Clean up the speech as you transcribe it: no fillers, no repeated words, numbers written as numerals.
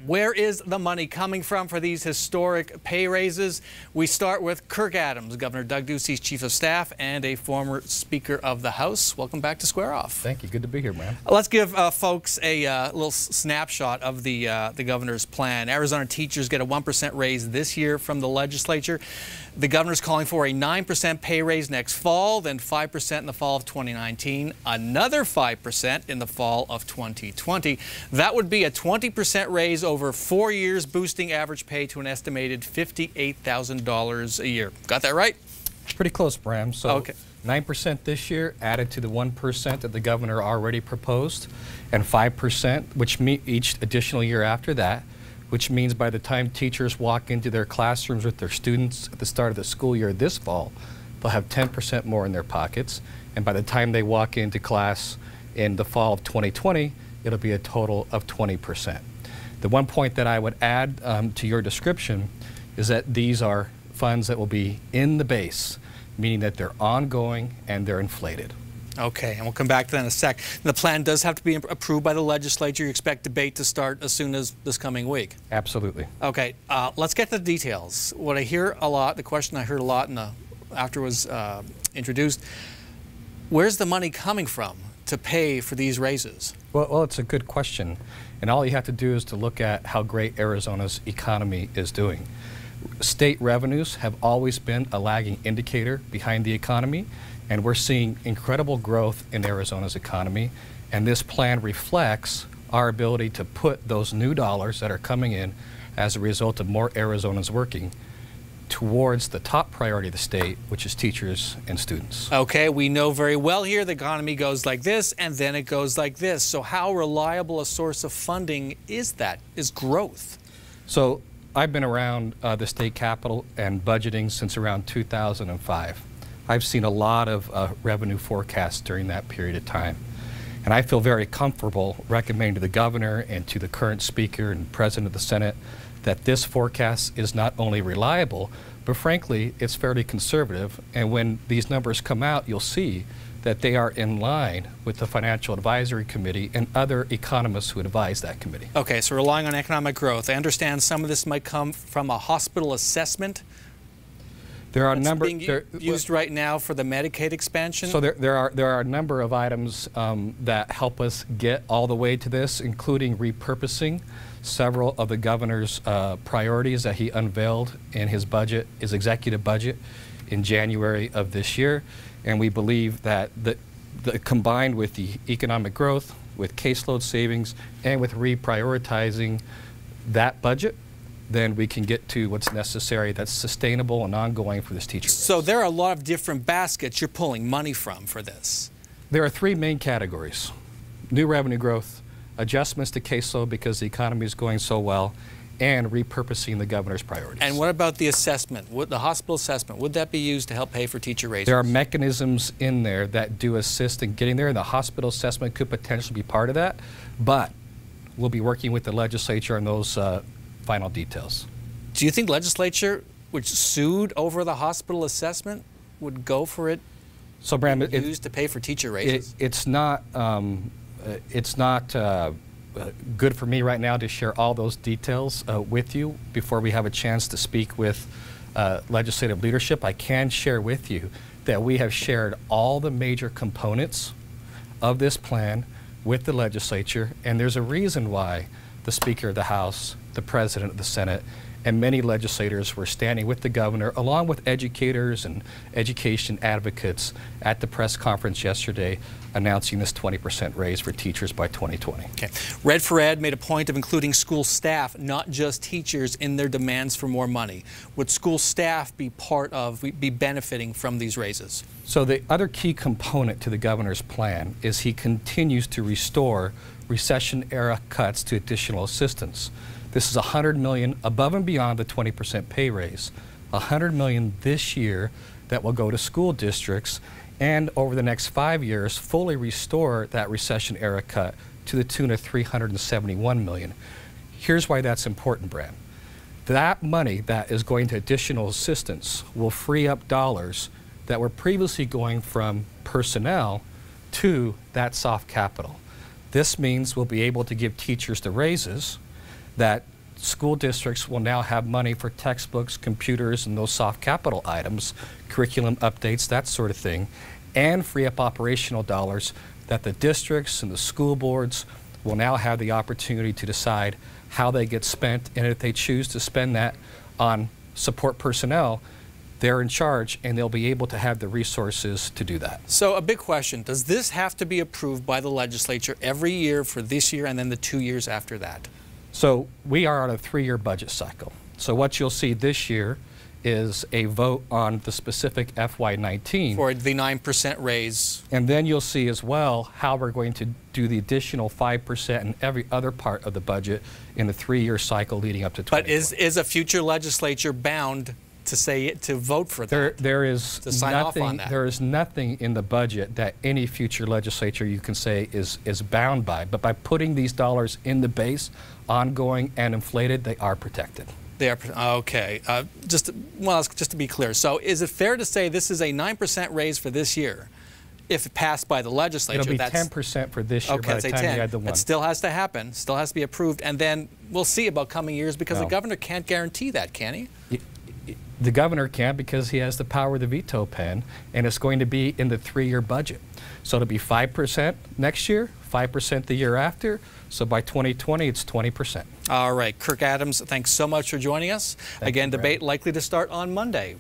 Where is the money coming from for these historic pay raises? We start with Kirk Adams, Governor Doug Ducey's Chief of Staff and a former Speaker of the House. Welcome back to Square Off. Thank you. Good to be here, man. Let's give folks a little snapshot of the governor's plan. Arizona teachers get a 1% raise this year from the legislature. The governor's calling for a 9% pay raise next fall, then 5% in the fall of 2019, another 5% in the fall of 2020. That would be a 20% raise over 4 years, boosting average pay to an estimated $58,000 a year. Got that right? Pretty close, Bram. So okay. 9% this year added to the 1% that the governor already proposed, and 5%, which each additional year after that, which means by the time teachers walk into their classrooms with their students at the start of the school year this fall, they'll have 10% more in their pockets. And by the time they walk into class in the fall of 2020, it'll be a total of 20%. The one point that I would add to your description is that these are funds that will be in the base, meaning that they're ongoing and they're inflated. Okay, and we'll come back to that in a sec. The plan does have to be approved by the legislature. You expect debate to start as soon as this coming week? Absolutely. Okay, let's get to the details. What I hear a lot, the question I heard a lot after it was introduced, where's the money coming from to pay for these raises? Well, it's a good question. And all you have to do is to look at how great Arizona's economy is doing. State revenues have always been a lagging indicator behind the economy, and we're seeing incredible growth in Arizona's economy, and this plan reflects our ability to put those new dollars that are coming in as a result of more Arizonans working towards the top priority of the state, which is teachers and students. Okay, we know very well here the economy goes like this and then it goes like this. So how reliable a source of funding is growth? So I've been around the state capitol and budgeting since around 2005. I've seen a lot of revenue forecasts during that period of time. And I feel very comfortable recommending to the governor and to the current speaker and president of the Senate that this forecast is not only reliable, but frankly, it's fairly conservative. And when these numbers come out, you'll see that they are in line with the Financial Advisory Committee and other economists who advise that committee. Okay, so relying on economic growth. I understand some of this might come from a hospital assessment. There are a number being used right now for the Medicaid expansion. So there are a number of items that help us get all the way to this, including repurposing several of the governor's priorities that he unveiled in his budget, his executive budget, in January of this year. And we believe that combined with the economic growth, with caseload savings, and with reprioritizing that budget, then we can get to what's necessary that's sustainable and ongoing for this teacher. So there are a lot of different baskets you're pulling money from for this. There are three main categories: new revenue growth, adjustments to caseload because the economy is going so well, and repurposing the governor's priorities. And what about the assessment, the hospital assessment? Would that be used to help pay for teacher raises? There are mechanisms in there that do assist in getting there, and the hospital assessment could potentially be part of that, but we'll be working with the legislature on those final details. Do you think legislature, which sued over the hospital assessment, would go for it? So, Bram, used to pay for teacher raises? It's not good for me right now to share all those details with you before we have a chance to speak with legislative leadership. I can share with you that we have shared all the major components of this plan with the legislature, and there's a reason why the Speaker of the House, the President of the Senate, and many legislators were standing with the governor, along with educators and education advocates at the press conference yesterday announcing this 20% raise for teachers by 2020. Okay. Red for Ed made a point of including school staff, not just teachers, in their demands for more money. Would school staff be be benefiting from these raises? So the other key component to the governor's plan is he continues to restore recession-era cuts to additional assistance. This is $100 million above and beyond the 20% pay raise, $100 million this year that will go to school districts, and over the next 5 years fully restore that recession-era cut to the tune of $371 million. Here's why that's important, Brad. That money that is going to additional assistance will free up dollars that were previously going from personnel to that soft capital. This means we'll be able to give teachers the raises that school districts will now have money for textbooks, computers, and those soft capital items, curriculum updates, that sort of thing, and free up operational dollars that the districts and the school boards will now have the opportunity to decide how they get spent, and if they choose to spend that on support personnel, they're in charge and they'll be able to have the resources to do that. So a big question, does this have to be approved by the legislature every year for this year and then the 2 years after that? So we are on a 3-year budget cycle. So what you'll see this year is a vote on the specific FY19. For the 9% raise. And then you'll see as well how we're going to do the additional 5% in every other part of the budget in the 3-year cycle leading up to 2020. But is a future legislature bound to vote for that? There is to sign off on that? There is nothing in the budget that any future legislature you can say is bound by. But by putting these dollars in the base, ongoing and inflated, they are protected. They are, okay. Just to be clear, so is it fair to say this is a 9% raise for this year? If it passed by the legislature, it'll be 10% for this year. Okay, by the say time 10. you add the 1. It still has to happen. Still has to be approved, and then we'll see about coming years because the governor can't guarantee that, can he? The governor can't because he has the power of the veto pen, and it's going to be in the 3-year budget. So it'll be 5% next year, 5% the year after. So by 2020, it's 20%. All right, Kirk Adams, thanks so much for joining us. Again, debate likely to start on Monday.